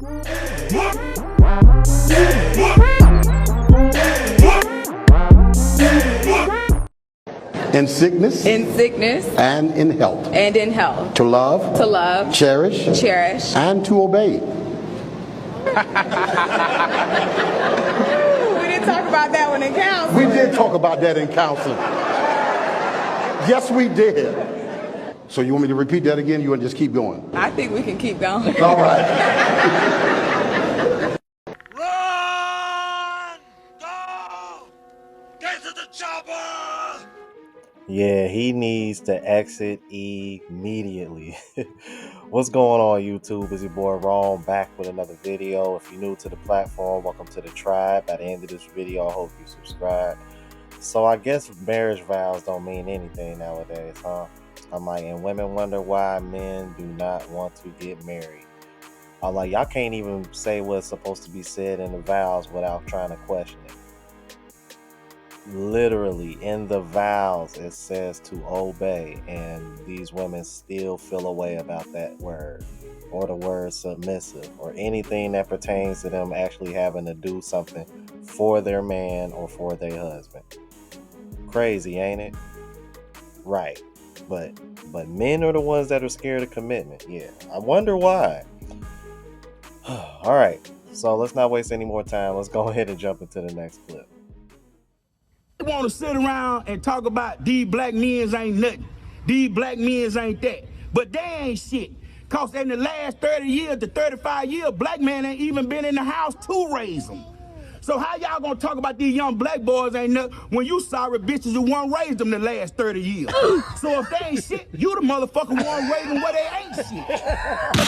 In sickness. In sickness. And in health. And in health. To love. To love. Cherish. Cherish. And to obey. We didn't talk about that one in council. We did talk about that in council. Yes, we did. So you want me to repeat that again? You want to just keep going? I think we can keep going. All right. Yeah, he needs to exit immediately. What's going on, YouTube? It's your boy Ron back with another video. If you're new to the platform, welcome to the tribe. By the end of this video, I hope you subscribe. So I guess marriage vows don't mean anything nowadays, huh? I'm like, and women wonder why men do not want to get married. I'm like, y'all can't even say what's supposed to be said in the vows without trying to question it. Literally in the vows it says to obey, and these women still feel a way about that word, or the word submissive, or anything that pertains to them actually having to do something for their man or for their husband. Crazy, ain't it? Right. But men are the ones that are scared of commitment. Yeah, I wonder why. All right, so let's not waste any more time. Let's go ahead and jump into the next clip. Want to sit around and talk about these black men ain't nothing. These black men ain't that. But they ain't shit. Cause in the last 30 years to 35 years, black men ain't even been in the house to raise them. So how y'all gonna talk about these young black boys ain't nothing when you sorry bitches who won't raise them the last 30 years? So if they ain't shit, you the motherfucker won't raise them where they ain't shit.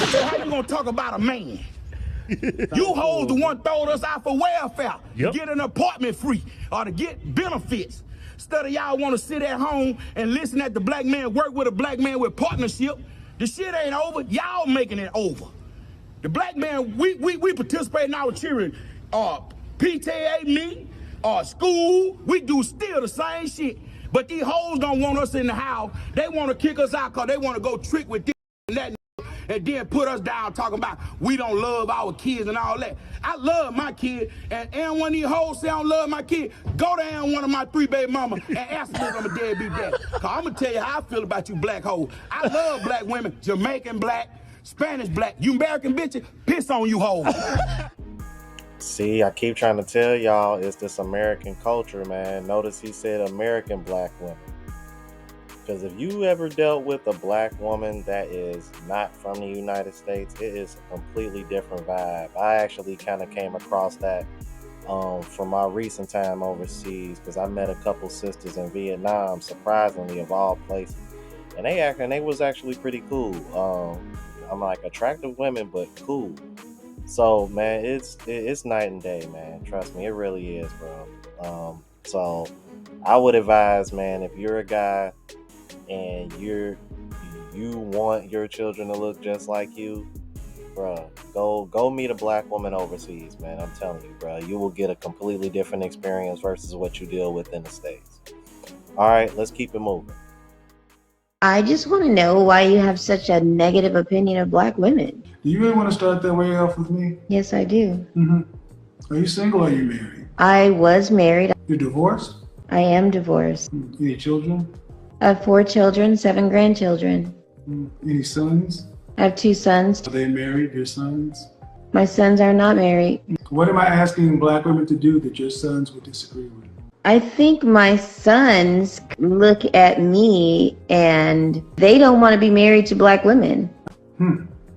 So how you gonna talk about a man? You hoes the one throwed us out for welfare, to get an apartment free, or to get benefits. Instead of y'all want to sit at home and listen at the black man work with a black man with partnership, the shit ain't over, y'all making it over. The black man, we participate in our children, PTA meeting, school, we do still the same shit. But these hoes don't want us in the house. They want to kick us out because they want to go trick with this and that. And then put us down talking about we don't love our kids and all that. I love my kid, and one of these hoes say I don't love my kid, go down one of my 3 baby mamas and ask me if I'm a deadbeat daddy. Cause I'm gonna tell you how I feel about you black hoes. I love black women, Jamaican black, Spanish black. You American bitches, piss on you hoes. See, I keep trying to tell y'all, it's this American culture, man. Notice he said American black women. Because if you ever dealt with a black woman that is not from the United States, it is a completely different vibe. I actually kind of came across that from my recent time overseas, because I met a couple sisters in Vietnam, surprisingly, of all places. And they was actually pretty cool. I'm like, attractive women, but cool. So, man, it's night and day, man. Trust me, it really is, bro. So I would advise, man, if you're a guy and you want your children to look just like you, bro, go meet a black woman overseas, man. I'm telling you, bro, you will get a completely different experience versus what you deal with in the States. All right, let's keep it moving. I just want to know why you have such a negative opinion of black women. Do you really want to start that way off with me? Yes, I do. Are you single or are you married? I was married. You're divorced? I am divorced. Any children? I have 4 children, 7 grandchildren. Any sons? I have 2 sons. Are they married, your sons? My sons are not married. What am I asking black women to do that your sons would disagree with? I think my sons look at me and they don't want to be married to black women.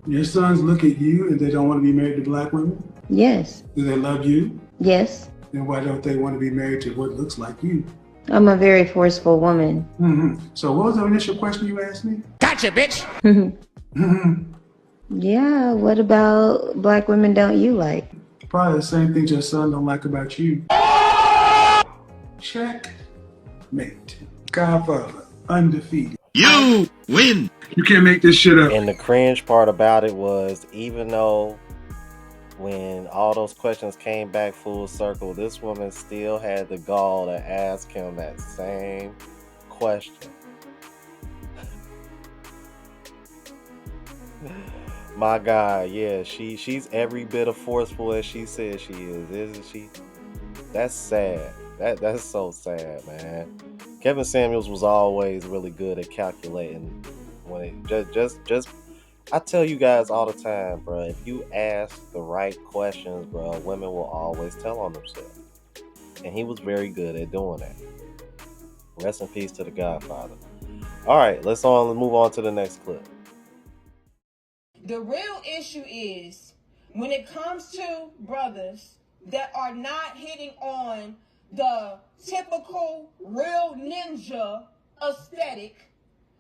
Your sons look at you and they don't want to be married to black women? Yes. Do they love you? Yes. Then why don't they want to be married to what looks like you? I'm a very forceful woman. So what was the initial question you asked me? Gotcha, bitch. Yeah, what about black women don't you like? Probably the same things your son don't like about you. Check. Mate. Godfather. Undefeated. You win. You can't make this shit up. And the cringe part about it was, even though when all those questions came back full circle, this woman still had the gall to ask him that same question. My God, yeah, she's every bit of forceful as she says she is, isn't she? That's sad. That's so sad, man. Kevin Samuels was always really good at calculating when it just I tell you guys all the time, bro, if you ask the right questions, bro, women will always tell on themselves. And he was very good at doing that. Rest in peace to the Godfather. All right, let's move on to the next clip. The real issue is when it comes to brothers that are not hitting on the typical real ninja aesthetic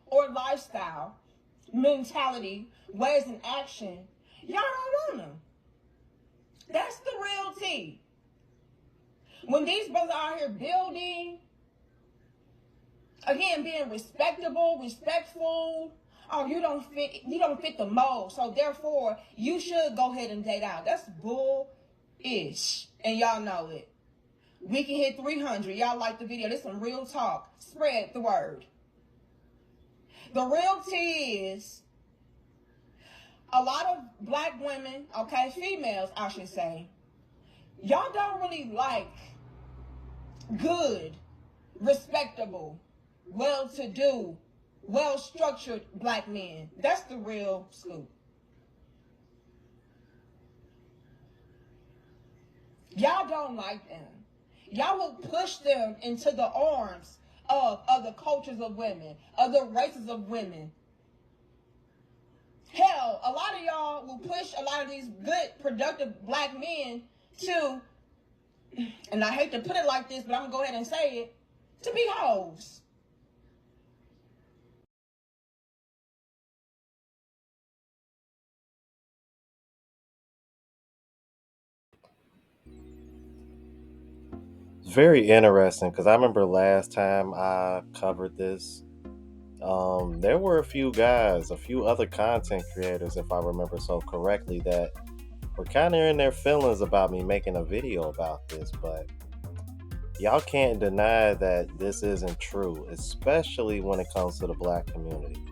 or lifestyle, mentality, ways in action, y'all don't want them. That's the real tea. When these brothers are out here building, again, being respectable, respectful, oh, you don't fit the mold, so therefore you should go ahead and date out. That's bull-ish, and y'all know it. We can hit 300. Y'all like the video. This some real talk. Spread the word. The real tea is a lot of black women, okay, females, I should say, y'all don't really like good, respectable, well-to-do, well-structured black men. That's the real scoop. Y'all don't like them. Y'all will push them into the arms of other cultures of women, other races of women. Hell, a lot of y'all will push a lot of these good, productive black men to, and I hate to put it like this, but I'm going to go ahead and say it, to be hoes. It's very interesting because I remember last time I covered this, there were a few other content creators, if I remember so correctly, that were kind of in their feelings about me making a video about this, but y'all can't deny that this isn't true, especially when it comes to the black community.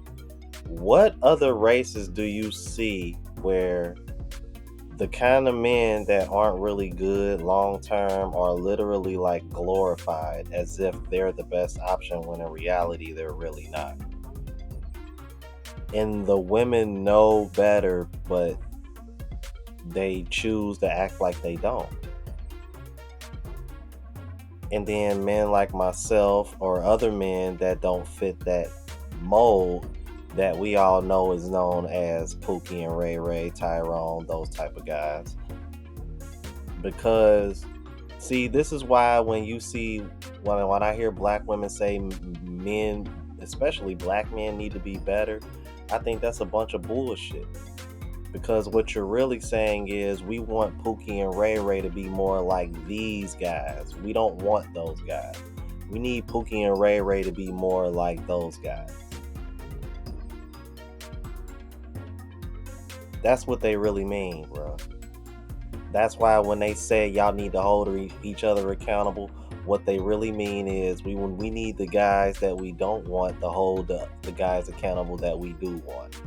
What other races do you see where the kind of men that aren't really good long term are literally like glorified as if they're the best option when in reality they're really not? And the women know better, but they choose to act like they don't. And then men like myself or other men that don't fit that mold that we all know is known as Pookie and Ray Ray, Tyrone, those type of guys. Because, see, this is why when I hear black women say men, especially black men, need to be better, I think that's a bunch of bullshit. Because what you're really saying is we want Pookie and Ray Ray to be more like these guys. We don't want those guys. We need Pookie and Ray Ray to be more like those guys. That's what they really mean, bro. That's why when they say y'all need to hold each other accountable, what they really mean is we need the guys that we don't want to hold the guys accountable that we do want.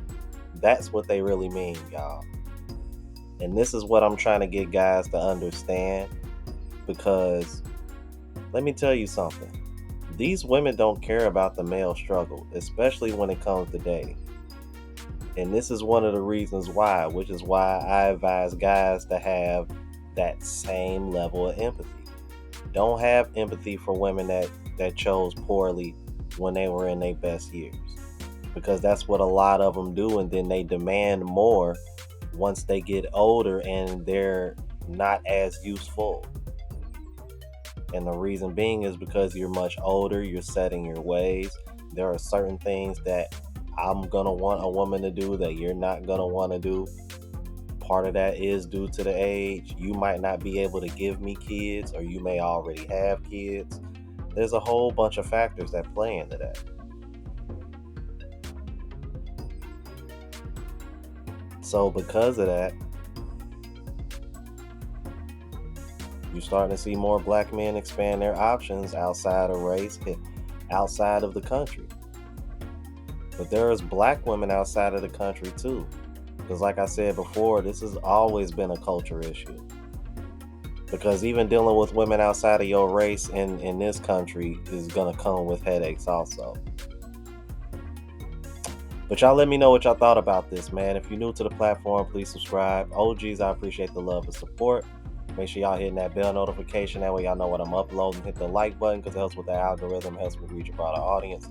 That's what they really mean, y'all. And this is what I'm trying to get guys to understand, because let me tell you something. These women don't care about the male struggle, especially when it comes to dating. And this is one of the reasons why, which is why I advise guys to have that same level of empathy. Don't have empathy for women that chose poorly when they were in their best years. Because that's what a lot of them do, and then they demand more once they get older and they're not as useful. And the reason being is because you're much older, you're setting your ways. There are certain things that I'm gonna want a woman to do that you're not gonna want to do. Part of that is due to the age. You might not be able to give me kids, or you may already have kids. There's a whole bunch of factors that play into that. So because of that, you're starting to see more black men expand their options outside of race, outside of the country. But there is black women outside of the country too Because like I said before, this has always been a culture issue. Because even dealing with women outside of your race in this country is going to come with headaches also. But y'all let me know what y'all thought about this, man. If you're new to the platform, please subscribe. OGs, I appreciate the love and support. Make sure y'all hitting that bell notification. That way y'all know what I'm uploading. Hit the like button because it helps with the algorithm. It helps me reach a broader audience.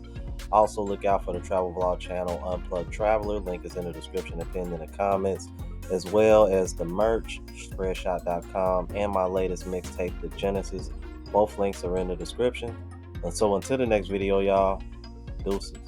Also, look out for the travel vlog channel, Unplugged Traveler. Link is in the description and pinned in the comments, as well as the merch, spreadshot.com, and my latest mixtape, The Genesis. Both links are in the description. And so until the next video, y'all, deuces.